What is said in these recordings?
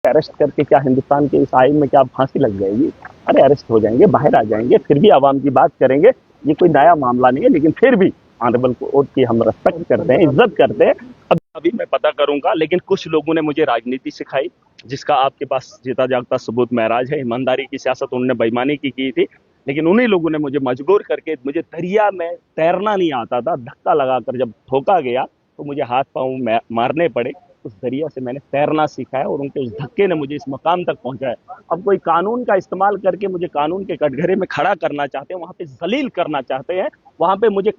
Arrest करके क्या हिंदुस्तान के इस आइन में क्या फांसी लग जाएगी? अरे अरेस्ट हो जाएंगे, बाहर आ जाएंगे, फिर भी आवाम की बात करेंगे। ये कोई नया मामला नहीं है, लेकिन फिर भी ऑनरेबल कोर्ट की हम रिस्पेक्ट करते हैं, इज्जत करते हैं। अभी मैं पता करूंगा, लेकिन कुछ लोगों ने मुझे राजनीति सिखाई, जिसका आपके पास जीता जागता सबूत महराज है। ईमानदारी की सियासत उन्होंने बेईमानी की थी, लेकिन उन्हीं लोगों ने मुझे मजबूर करके, मुझे दरिया में तैरना नहीं आता था, धक्का लगाकर जब ठोका गया तो मुझे हाथ पांव मारने पड़े। उस दरिया से मैंने तैरना सीखा है और उनके उस धक्के ने मुझे इस मकाम तक पहुंचाया। अब कोई कानून का इस्तेमाल करके मुझे कानून के कटघरे में खड़ा करना चाहते हैं, वहां पे जलील करना चाहते हैं, वहां पे मुझे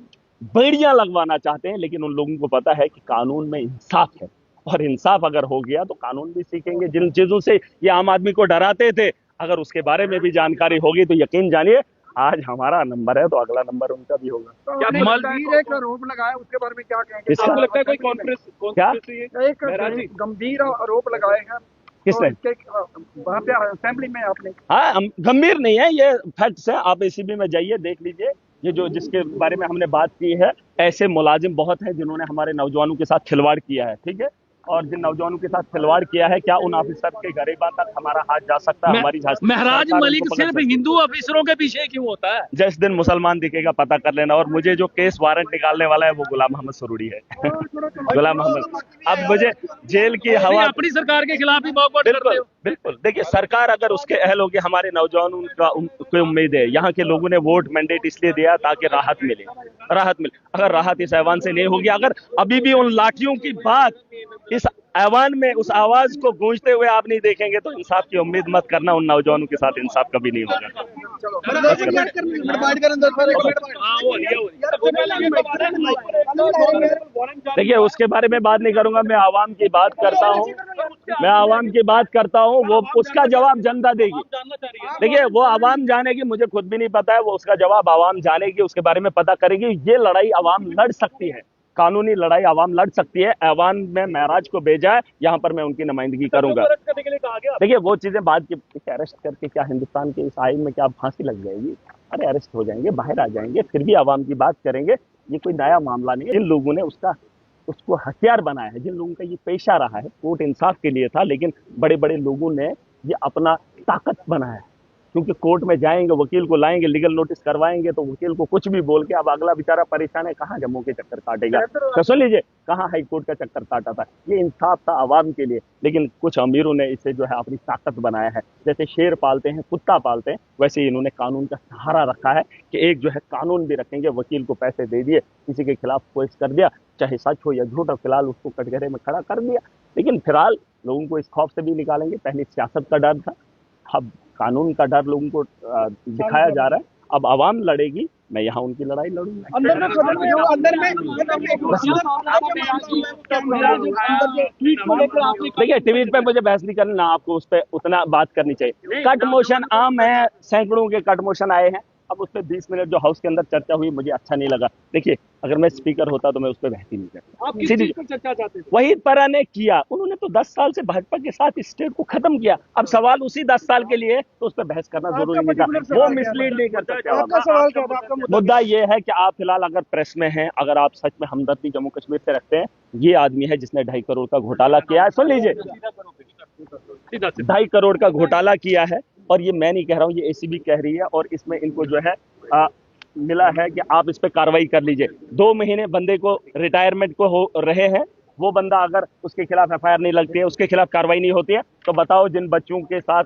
बेड़ियां लगवाना चाहते हैं, लेकिन उन लोगों को पता है कि कानून में इंसाफ है, और इंसाफ अगर हो गया तो कानून भी सीखेंगे। जिन चीजों से ये आम आदमी को डराते थे, अगर उसके बारे में भी जानकारी होगी तो यकीन जानिए आज हमारा नंबर है तो अगला नंबर उनका भी होगा। क्या मलबीर एक आरोप लगाया, उसके बारे में क्या कहेंगे? किसका? लगता है कोई क्या एक गंभीर आरोप लगाए हैं किसने? वहाँ पे असेंबली में आपने? हाँ, गंभीर नहीं है, ये फैक्ट्स है। आप एसीबी में जाइए, देख लीजिए। ये जो जिसके बारे में हमने बात की है, ऐसे मुलाजिम बहुत हैं जिन्होंने हमारे नौजवानों के साथ खिलवाड़ किया है, ठीक है। और जिन नौजवानों के साथ खिलवाड़ किया है, क्या उन ऑफिसर के गरिमा तक हमारा हाथ जा सकता है? हमारी महराज मलिक सिर्फ हिंदू ऑफिसरों के पीछे क्यों होता है? जिस दिन मुसलमान दिखेगा पता कर लेना। और मुझे जो केस वारंट निकालने वाला है वो गुलाम मोहम्मद सरूरी है। गुलाम मोहम्मद, अब मुझे जेल की हवा अपनी सरकार के खिलाफ ही बॉयकॉट करते हो। बिल्कुल, देखिए सरकार अगर उसके अहल होगी, हमारे नौजवानों का उम्मीद है। यहाँ के लोगों ने वोट मैंडेट इसलिए दिया ताकि राहत मिले। अगर राहत इस ऐवान से नहीं होगी, अगर अभी भी उन लाठियों की बात इस ऐवान में उस आवाज को गूंजते हुए आप नहीं देखेंगे तो इंसाफ की उम्मीद मत करना। उन नौजवानों के साथ इंसाफ कभी नहीं होगा। देखिए उसके बारे में बात नहीं करूंगा, मैं आवाम की बात करता हूँ। वो उसका जवाब जनता देगी। देखिए वो आवाम जानेगी, मुझे खुद भी नहीं पता है, वो उसका जवाब आवाम जानेगी, उसके बारे में पता करेगी। ये लड़ाई आवाम लड़ सकती है, कानूनी लड़ाई आवाम लड़ सकती है। ऐवान में महराज को भेजा है, यहाँ पर मैं उनकी नुमाइंदगी करूंगा। देखिए वो चीजें बात की, अरेस्ट करके क्या हिंदुस्तान के इस आइन में क्या फांसी लग जाएगी? अरे अरेस्ट हो जाएंगे, बाहर आ जाएंगे, फिर भी आवाम की बात करेंगे। ये कोई नया मामला नहीं है। जिन लोगों ने उसको हथियार बनाया है, जिन लोगों का ये पेशा रहा है, कोर्ट इंसाफ के लिए था, लेकिन बड़े बड़े लोगों ने ये अपना ताकत बनाया है। क्योंकि कोर्ट में जाएंगे, वकील को लाएंगे, लीगल नोटिस करवाएंगे, तो वकील को कुछ भी बोल के अब अगला बेचारा परेशान है, कहाँ जम्मू के चक्कर काटेगा। तो सुन लीजिए, कहाँ हाई कोर्ट का चक्कर काटा था। ये इंसाफ था आवाम के लिए, लेकिन कुछ अमीरों ने इसे जो है अपनी ताकत बनाया है। जैसे शेर पालते हैं, कुत्ता पालते हैं, वैसे ही इन्होंने कानून का सहारा रखा है कि एक जो है कानून भी रखेंगे। वकील को पैसे दे दिए, किसी के खिलाफ केस कर दिया, चाहे सच हो या झूठ, फिलहाल उसको कटघरे में खड़ा कर दिया। लेकिन फिलहाल लोगों को इस खौफ से भी निकालेंगे। पहले सियासत का डर था, अब कानून का डर लोगों को दिखाया जा रहा है। अब आवाम लड़ेगी, मैं यहाँ उनकी लड़ाई लड़ूंगा। देखिए ट्वीट पे मुझे बहस नहीं करना, आपको उस पर उतना बात करनी चाहिए। कट मोशन आम है, सैकड़ों के कट मोशन आए हैं। अब उस पर 20 मिनट जो हाउस के अंदर चर्चा हुई, मुझे अच्छा नहीं लगा। देखिए अगर मैं स्पीकर होता तो मैं उस पर बहस ही नहीं करता। वही परा ने किया, उन्होंने तो 10 साल से भाजपा के साथ स्टेट को खत्म किया। अब सवाल उसी 10 साल के लिए, तो उस पर बहस करना जरूरी नहीं था। वो मिसलीड नहीं कर सकते। मुद्दा ये है कि आप फिलहाल अगर प्रेस में हैं, अगर आप सच में हमदर्दी जम्मू कश्मीर से रखते हैं, ये आदमी है जिसने 2.5 करोड़ का घोटाला किया है। सुन लीजिए, 2.5 करोड़ का घोटाला किया है, और ये मैं नहीं कह रहा हूँ, ये एसीबी कह रही है। और इसमें इनको जो है मिला है कि आप इस पे कार्रवाई कर लीजिए। 2 महीने बंदे को रिटायरमेंट को हो रहे हैं, वो बंदा अगर उसके खिलाफ एफआईआर नहीं लगती है, उसके खिलाफ कार्रवाई नहीं होती है, तो बताओ जिन बच्चों के साथ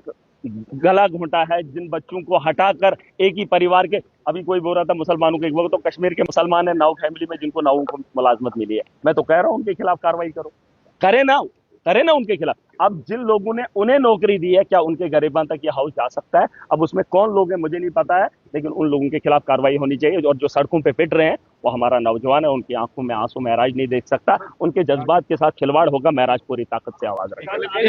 गला घोंटा है, जिन बच्चों को हटाकर एक ही परिवार के, अभी कोई बोल रहा था मुसलमानों के, वो तो कश्मीर के मुसलमान है, 9 फैमिली में जिनको 9 को मुलाजमत मिली है। मैं तो कह रहा हूँ उनके खिलाफ कार्रवाई करो, करे ना उनके खिलाफ। अब जिन लोगों ने उन्हें नौकरी दी है, क्या उनके गरिमा तक ये हाउस जा सकता है? अब उसमें कौन लोग हैं मुझे नहीं पता है, लेकिन उन लोगों के खिलाफ कार्रवाई होनी चाहिए। और जो सड़कों पे पिट रहे हैं वो हमारा नौजवान है, उनकी आंखों में आंसू महराज नहीं देख सकता, उनके जज्बात के साथ खिलवाड़ होगा, महराज पूरी ताकत से आवाज रखेगा।